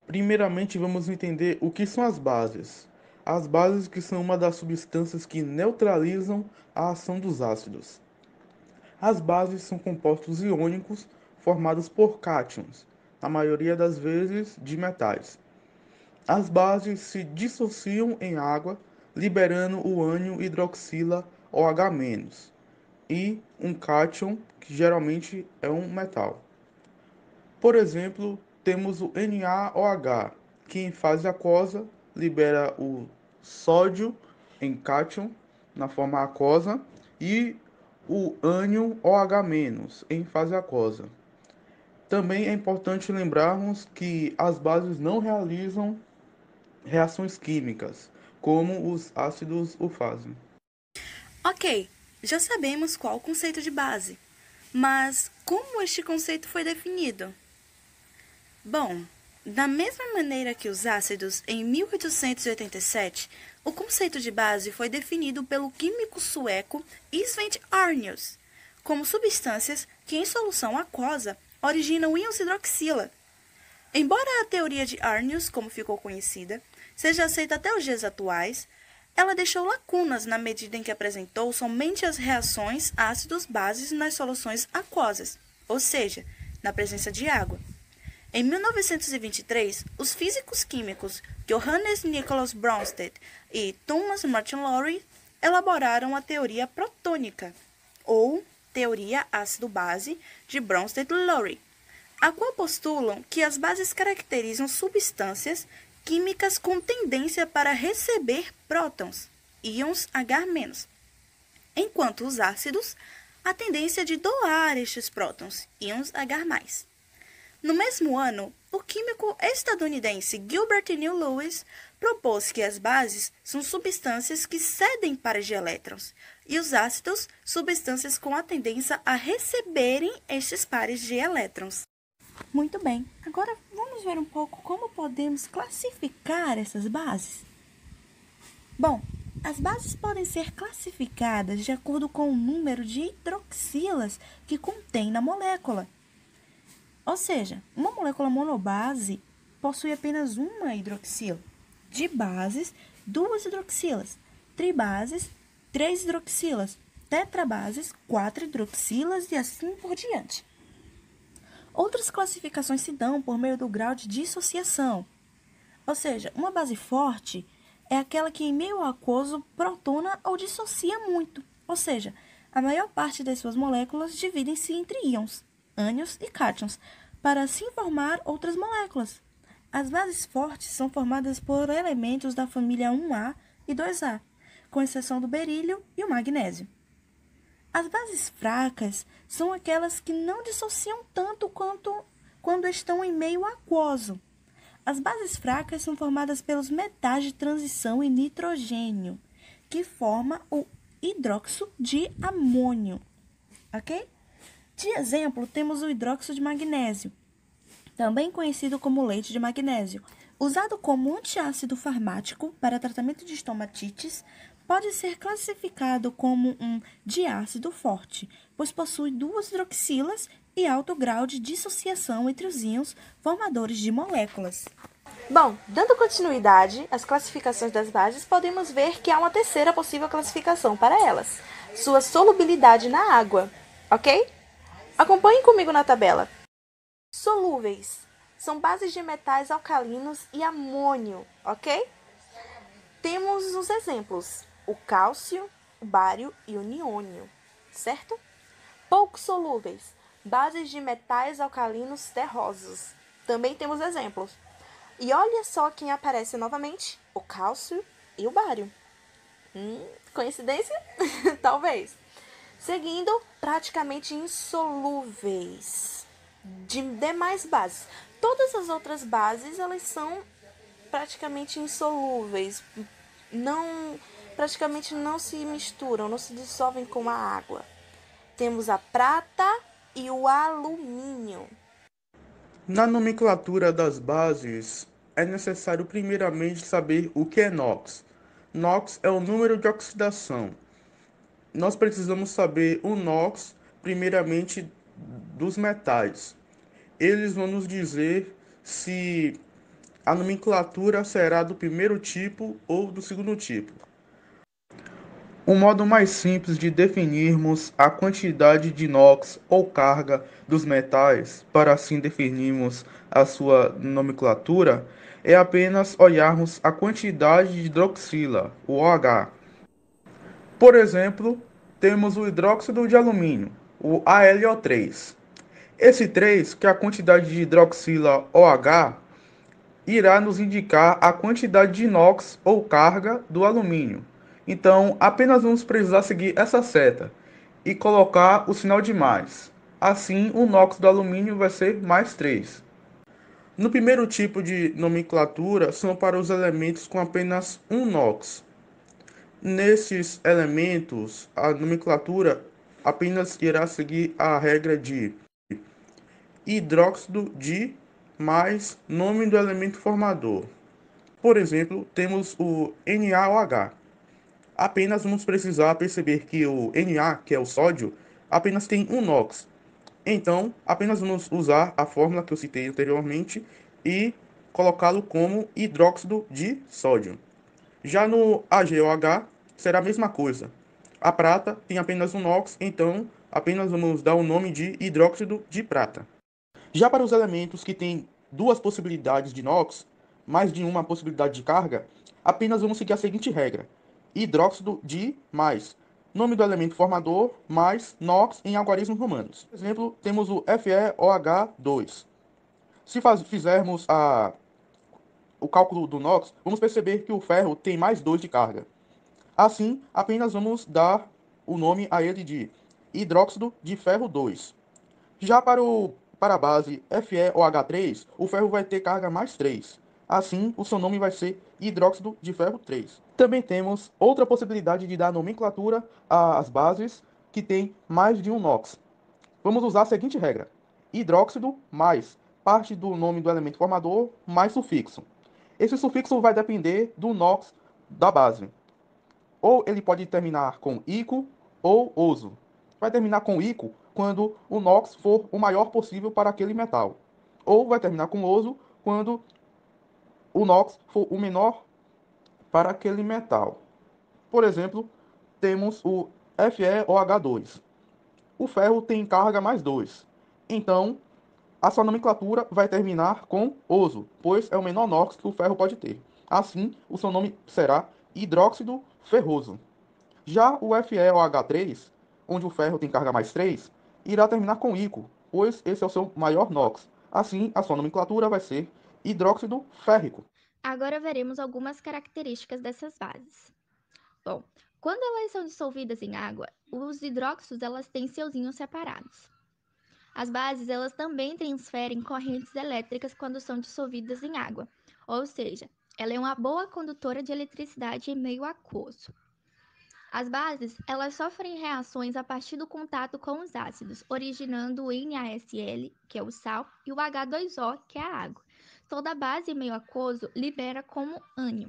Primeiramente, vamos entender o que são as bases. As bases que são uma das substâncias que neutralizam a ação dos ácidos. As bases são compostos iônicos formados por cátions, na maioria das vezes de metais. As bases se dissociam em água, liberando o ânion hidroxila OH-, e um cátion, que geralmente é um metal. Por exemplo, temos o NaOH, que em fase aquosa libera o sódio em cátion na forma aquosa e o ânion OH- em fase aquosa. Também é importante lembrarmos que as bases não realizam reações químicas, como os ácidos o fazem. Ok, já sabemos qual o conceito de base, mas como este conceito foi definido? Bom, da mesma maneira que os ácidos, em 1887, o conceito de base foi definido pelo químico sueco Sven Arrhenius como substâncias que, em solução aquosa, originam íons hidroxila. Embora a teoria de Arrhenius, como ficou conhecida, seja aceita até os dias atuais, ela deixou lacunas na medida em que apresentou somente as reações ácidos-bases nas soluções aquosas, ou seja, na presença de água. Em 1923, os físicos químicos Johannes Nicholas Bronsted e Thomas Martin Lowry elaboraram a teoria protônica, ou teoria ácido-base de Bronsted-Lowry, a qual postulam que as bases caracterizam substâncias químicas com tendência para receber prótons, íons H-, enquanto os ácidos, a tendência de doar estes prótons, íons H+. No mesmo ano, o químico estadunidense Gilbert Neal Lewis propôs que as bases são substâncias que cedem pares de elétrons e os ácidos, substâncias com a tendência a receberem estes pares de elétrons. Muito bem, agora vamos ver um pouco como podemos classificar essas bases. Bom, as bases podem ser classificadas de acordo com o número de hidroxilas que contém na molécula. Ou seja, uma molécula monobase possui apenas uma hidroxila. Dibases, duas hidroxilas. Tribases, três hidroxilas. Tetrabases, quatro hidroxilas e assim por diante. Outras classificações se dão por meio do grau de dissociação. Ou seja, uma base forte é aquela que em meio aquoso protona ou dissocia muito. Ou seja, a maior parte das suas moléculas dividem-se entre íons, ânions e cátions, para assim formar outras moléculas. As bases fortes são formadas por elementos da família 1A e 2A, com exceção do berílio e o magnésio. As bases fracas são aquelas que não dissociam tanto quanto quando estão em meio aquoso. As bases fracas são formadas pelos metais de transição e nitrogênio, que forma o hidróxido de amônio, ok? De exemplo, temos o hidróxido de magnésio, também conhecido como leite de magnésio. Usado como antiácido farmático para tratamento de estomatites, pode ser classificado como um diácido forte, pois possui duas hidroxilas e alto grau de dissociação entre os íons formadores de moléculas. Bom, dando continuidade às classificações das bases, podemos ver que há uma terceira possível classificação para elas: sua solubilidade na água, ok? Acompanhem comigo na tabela. Solúveis são bases de metais alcalinos e amônio, ok? Temos os exemplos: o cálcio, o bário e o niônio, certo? Pouco solúveis, bases de metais alcalinos terrosos. Também temos exemplos. E olha só quem aparece novamente: o cálcio e o bário. Coincidência? Talvez. Seguindo, praticamente insolúveis de demais bases. Todas as outras bases, elas são praticamente insolúveis. Praticamente não se misturam, não se dissolvem com a água. Temos a prata e o alumínio. Na nomenclatura das bases, é necessário primeiramente saber o que é NOx. NOx é o número de oxidação. Nós precisamos saber o NOx, primeiramente, dos metais. Eles vão nos dizer se a nomenclatura será do primeiro tipo ou do segundo tipo. Um modo mais simples de definirmos a quantidade de NOx ou carga dos metais, para assim definirmos a sua nomenclatura, é apenas olharmos a quantidade de hidroxila, o OH. Por exemplo, temos o hidróxido de alumínio, o AlO3. Esse 3, que é a quantidade de hidroxila OH, irá nos indicar a quantidade de inox ou carga do alumínio. Então, apenas vamos precisar seguir essa seta e colocar o sinal de mais. Assim, o inox do alumínio vai ser mais 3. No primeiro tipo de nomenclatura, são para os elementos com apenas um NOx. Nesses elementos, a nomenclatura apenas irá seguir a regra de hidróxido de mais nome do elemento formador. Por exemplo, temos o NaOH. Apenas vamos precisar perceber que o Na, que é o sódio, apenas tem um NOx. Então, apenas vamos usar a fórmula que eu citei anteriormente e colocá-lo como hidróxido de sódio. Já no AgOH, será a mesma coisa. A prata tem apenas um NOx, então apenas vamos dar o nome de hidróxido de prata. Já para os elementos que têm duas possibilidades de NOx, mais de uma possibilidade de carga, apenas vamos seguir a seguinte regra: hidróxido de mais nome do elemento formador mais NOx em algarismos romanos. Por exemplo, temos o FeOH2. Se fizermos o cálculo do NOx, vamos perceber que o ferro tem mais 2 de carga. Assim, apenas vamos dar o nome a ele de hidróxido de ferro 2. Já para a base FeOH3, o ferro vai ter carga mais 3. Assim, o seu nome vai ser hidróxido de ferro 3. Também temos outra possibilidade de dar nomenclatura às bases que têm mais de um NOx. Vamos usar a seguinte regra: hidróxido mais parte do nome do elemento formador mais sufixo. Esse sufixo vai depender do NOx da base. Ou ele pode terminar com ico ou oso. Vai terminar com ico quando o NOx for o maior possível para aquele metal. Ou vai terminar com oso quando o NOx for o menor para aquele metal. Por exemplo, temos o FeOH2. O ferro tem carga mais 2. Então, a sua nomenclatura vai terminar com oso, pois é o menor NOx que o ferro pode ter. Assim, o seu nome será hidróxido ferroso. Já o FeOH3, onde o ferro tem carga mais 3, irá terminar com ico, pois esse é o seu maior NOx. Assim, a sua nomenclatura vai ser hidróxido férrico. Agora veremos algumas características dessas bases. Bom, quando elas são dissolvidas em água, os hidróxidos elas têm seus íons separados. As bases elas também transferem correntes elétricas quando são dissolvidas em água, ou seja, ela é uma boa condutora de eletricidade em meio aquoso. As bases elas sofrem reações a partir do contato com os ácidos, originando o NaSl, que é o sal, e o H2O, que é a água. Toda base em meio aquoso libera como ânion.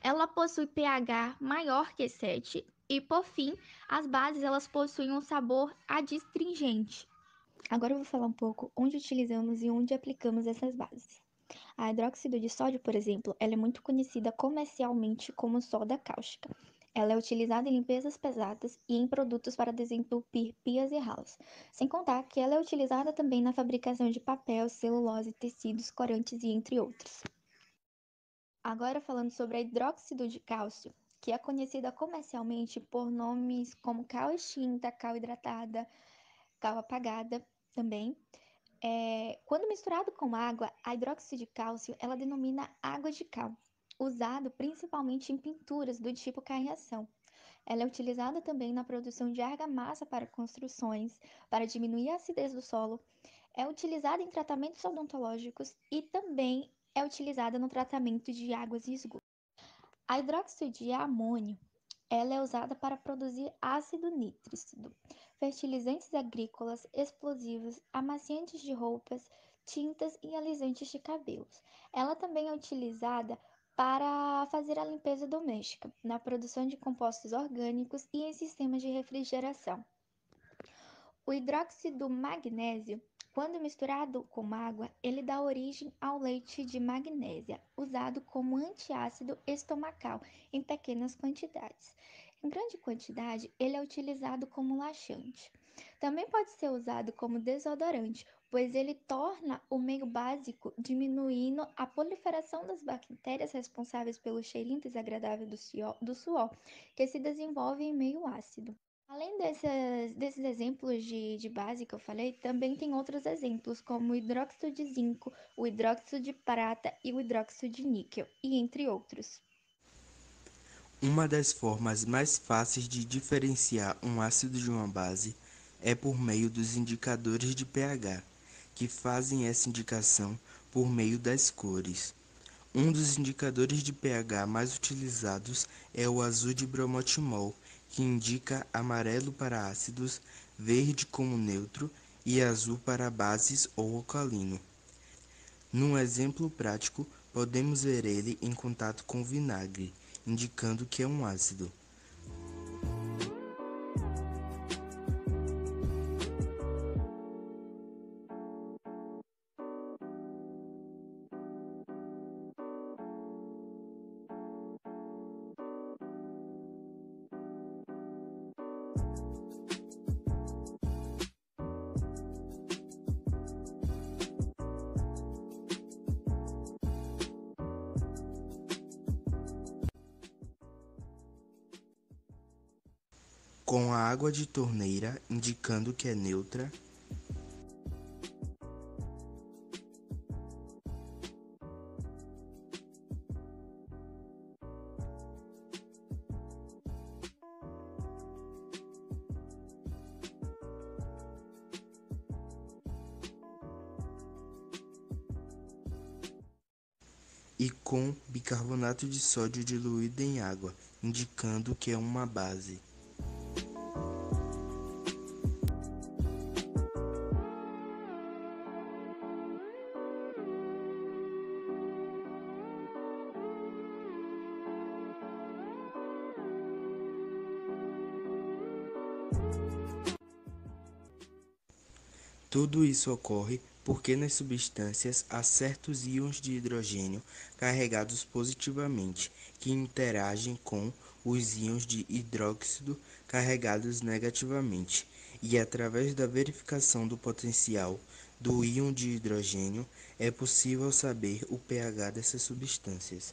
Ela possui pH maior que 7 e, por fim, as bases elas possuem um sabor adstringente. Agora eu vou falar um pouco onde utilizamos e onde aplicamos essas bases. A hidróxido de sódio, por exemplo, ela é muito conhecida comercialmente como soda cáustica. Ela é utilizada em limpezas pesadas e em produtos para desentupir pias e ralos. Sem contar que ela é utilizada também na fabricação de papel, celulose, tecidos, corantes e entre outros. Agora falando sobre a hidróxido de cálcio, que é conhecida comercialmente por nomes como cal extinta, cal hidratada, cal apagada também. Quando misturado com água, a hidróxido de cálcio ela denomina água de cal, usado principalmente em pinturas do tipo caiação. Ela é utilizada também na produção de argamassa para construções, para diminuir a acidez do solo, é utilizada em tratamentos odontológicos e também é utilizada no tratamento de águas e esgoto. A hidróxido de amônio, ela é usada para produzir ácido nítrico, fertilizantes agrícolas, explosivos, amaciantes de roupas, tintas e alisantes de cabelos. Ela também é utilizada para fazer a limpeza doméstica, na produção de compostos orgânicos e em sistemas de refrigeração. O hidróxido magnésio, Quando misturado com água, ele dá origem ao leite de magnésia, usado como antiácido estomacal em pequenas quantidades. Em grande quantidade, ele é utilizado como laxante. Também pode ser usado como desodorante, pois ele torna o meio básico, diminuindo a proliferação das bactérias responsáveis pelo cheirinho desagradável do suor, que se desenvolve em meio ácido. Além desses exemplos de base que eu falei, também tem outros exemplos, como o hidróxido de zinco, o hidróxido de prata e o hidróxido de níquel, e entre outros. Uma das formas mais fáceis de diferenciar um ácido de uma base é por meio dos indicadores de pH, que fazem essa indicação por meio das cores. Um dos indicadores de pH mais utilizados é o azul de bromotimol, que indica amarelo para ácidos, verde como neutro e azul para bases ou alcalino. Num exemplo prático, podemos ver ele em contato com vinagre, indicando que é um ácido. Com a água de torneira, indicando que é neutra. E com bicarbonato de sódio diluído em água, indicando que é uma base. Tudo isso ocorre porque nas substâncias há certos íons de hidrogênio carregados positivamente que interagem com os íons de hidróxido carregados negativamente, e através da verificação do potencial do íon de hidrogênio é possível saber o pH dessas substâncias.